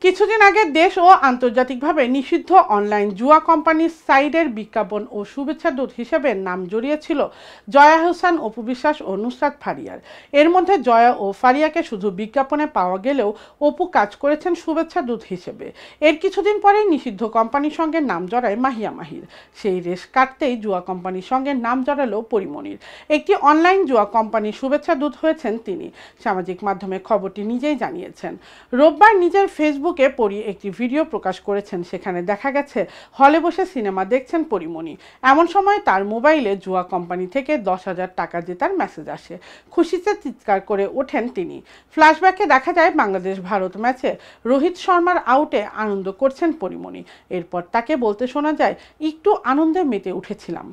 কিছুদিন আগে দেশ ও আন্তর্জাতিকভাবে নিষিদ্ধ অনলাইন জুয়া কোম্পানি সাইডের বিজ্ঞাপন ও শুভেচ্ছা দূত হিসেবে নাম জড়িয়েছিল জয়া হোসেন, অপু বিশ্বাস ও নুসরাত ফারিয়ার। এর মধ্যে জয়া ও ফারিয়াকে শুধু বিজ্ঞাপনে পাওয়া গেলেও অপু কাজ করেছেন শুভেচ্ছা দূত হিসেবে। এর কিছুদিন পরেই নিষিদ্ধ কোম্পানির সঙ্গে নাম জড়ায় মাহিয়া মাহির। সেই রেশ কাটতেই জুয়া কোম্পানির সঙ্গে নাম জড়ালো পরিমণির। একটি অনলাইন জুয়া কোম্পানির শুভেচ্ছা দূত হয়েছেন তিনি। সামাজিক মাধ্যমে খবরটি নিজেই জানিয়েছেন। রোববার নিজের ফেসবুকে পরি একটি ভিডিও প্রকাশ করেছেন। সেখানে দেখা গেছে হলে বসে সিনেমা দেখছেন পরিমণি। এমন সময় তার মোবাইলে জুয়া কোম্পানি থেকে 10,000 টাকা জেতার মেসেজ আসে। খুশিতে চিৎকার করে ওঠেন তিনি। ফ্ল্যাশব্যাকে দেখা যায় বাংলাদেশ ভারত ম্যাচে রোহিত শর্মার আউটে আনন্দ করছেন পরিমণি। এরপর তাকে বলতে শোনা যায়, একটু আনন্দে মেতে উঠেছিলাম।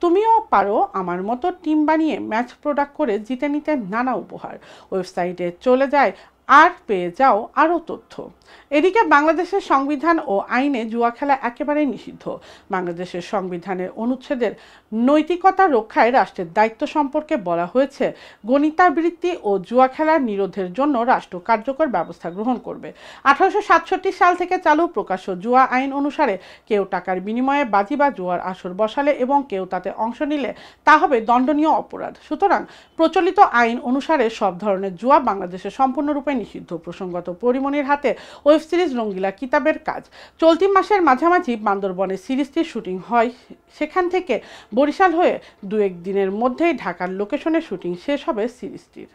তুমিও পারো আমার মতো টিম বানিয়ে ম্যাচ প্রোডাক্ট করে জিতে নিতে নানা উপহার। ওয়েবসাইটে চলে যায় আর পেয়ে যাও আরও তথ্য। এদিকে বাংলাদেশের সংবিধান ও আইনে জুয়া খেলা একেবারেই নিষিদ্ধ। বাংলাদেশের সংবিধানের অনুচ্ছেদের নৈতিকতা রক্ষায় রাষ্ট্রের দায়িত্ব সম্পর্কে বলা হয়েছে, গণিতাবৃত্তি ও জুয়া খেলার নিরোধের জন্য রাষ্ট্র কার্যকর ব্যবস্থা গ্রহণ করবে। 1867 সাল থেকে চালু প্রকাশ্য জুয়া আইন অনুসারে কেউ টাকার বিনিময়ে বাজি বা জুয়ার আসর বসালে এবং কেউ তাতে অংশ নিলে তা হবে দণ্ডনীয় অপরাধ। সুতরাং প্রচলিত আইন অনুসারে সব ধরনের জুয়া বাংলাদেশে সম্পূর্ণরূপে নিষিদ্ধ। প্রসঙ্গত, পরিমণির হাতে ওয়েব সিরিজ রঙ্গিলা কিতাবের কাজ। চলতি মাসের মাঝামাঝি বান্দরবনে সিরিজটির শুটিং হয়। সেখান থেকে বরিশাল হয়ে 2-1 দিনের মধ্যেই ঢাকার লোকেশনে শুটিং শেষ হবে সিরিজটির।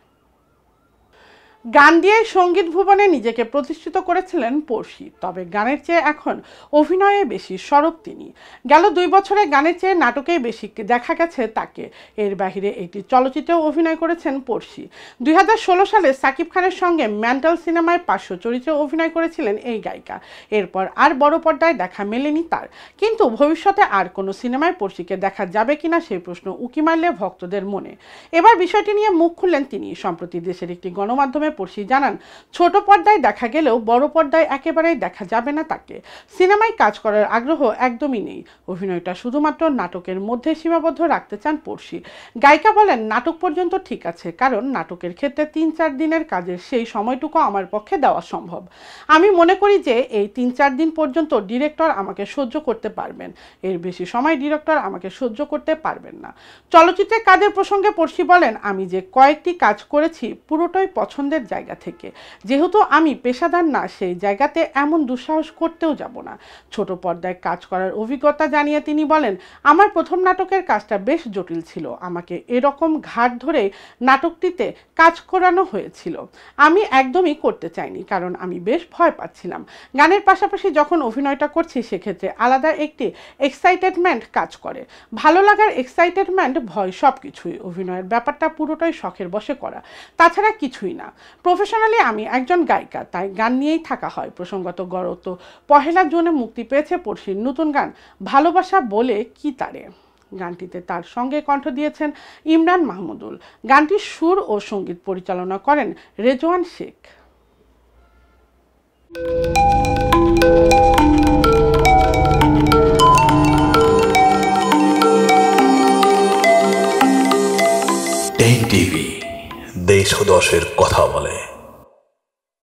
গান দিয়ে সঙ্গীত ভুবনে নিজেকে প্রতিষ্ঠিত করেছিলেন পড়শি। তবে গানের চেয়ে এখন অভিনয়ে বেশি সরব তিনি। গেল 2 বছরে গানের চেয়ে নাটকেই বেশি দেখা গেছে তাকে। এর বাহিরে একটি চলচ্চিত্রেও অভিনয় করেছেন পড়শি। 2016 সালে সাকিব খানের সঙ্গে মেন্টাল সিনেমায় 500 চরিত্রে অভিনয় করেছিলেন এই গায়িকা। এরপর আর বড় পর্দায় দেখা মেলেনি তার। কিন্তু ভবিষ্যতে আর কোনো সিনেমায় পড়শিকে দেখা যাবে কিনা সেই প্রশ্ন উকি মারলে ভক্তদের মনে। এবার বিষয়টি নিয়ে মুখ খুললেন তিনি। সম্প্রতি দেশের একটি গণমাধ্যমে পড়শি জানান, ছোট পর্দায় দেখা গেলেও বড় পর্দায় একেবারেই দেখা যাবে না তাকে। সিনেমায় কাজ করার আগ্রহ একদমই নেই। অভিনয়টা শুধুমাত্র নাটকের মধ্যে সীমাবদ্ধ রাখতে চান পড়শি। গায়িকা বলেন, নাটক পর্যন্ত ঠিক আছে, কারণ নাটকের ক্ষেত্রে 3-4 দিনের কাজের সেই সময়টুকু আমার পক্ষে দেওয়া সম্ভব। আমি মনে করি যে এই 3-4 দিন পর্যন্ত ডিরেক্টর আমাকে সহ্য করতে পারবেন। এর বেশি সময় ডিরেক্টর আমাকে সহ্য করতে পারবেন না। চলচ্চিত্রের কাজের প্রসঙ্গে পড়শি বলেন, আমি যে কয়েকটি কাজ করেছি পুরোটাই পছন্দের জায়গা থেকে। যেহেতু আমি পেশাদার না, সেই জায়গাতে এমন দুঃসাহস করতেও যাব না। ছোট পর্দায় কাজ করার অভিজ্ঞতা জানিয়ে তিনি বলেন, আমার প্রথম নাটকের কাজটা বেশ জটিল ছিল। আমাকে এরকম ঘাট ধরে নাটকটিতে কাজ করানো হয়েছিল। আমি একদমই করতে চাইনি, কারণ আমি বেশ ভয় পাচ্ছিলাম। গানের পাশাপাশি যখন অভিনয়টা করছি সেক্ষেত্রে আলাদা একটি এক্সাইটেডমেন্ট কাজ করে। ভালো লাগার এক্সাইটেডমেন্ট, ভয় সবকিছুই। অভিনয়ের ব্যাপারটা পুরোটাই শখের বশে করা, তাছাড়া কিছুই না। প্রফেশনালি আমি একজন গায়িকা, তাই গান নিয়েই থাকা হয়। প্রসঙ্গত, গত 1 জুনে মুক্তি পেয়েছে পড়শির নতুন গান ভালোবাসা বলে কি তারে। গানটিতে তার সঙ্গে কণ্ঠ দিয়েছেন ইমরান মাহমুদুল। গানটির সুর ও সঙ্গীত পরিচালনা করেন রেজওয়ান শেখ। টেন টিভি, দেশ ও দশের কথা বলে।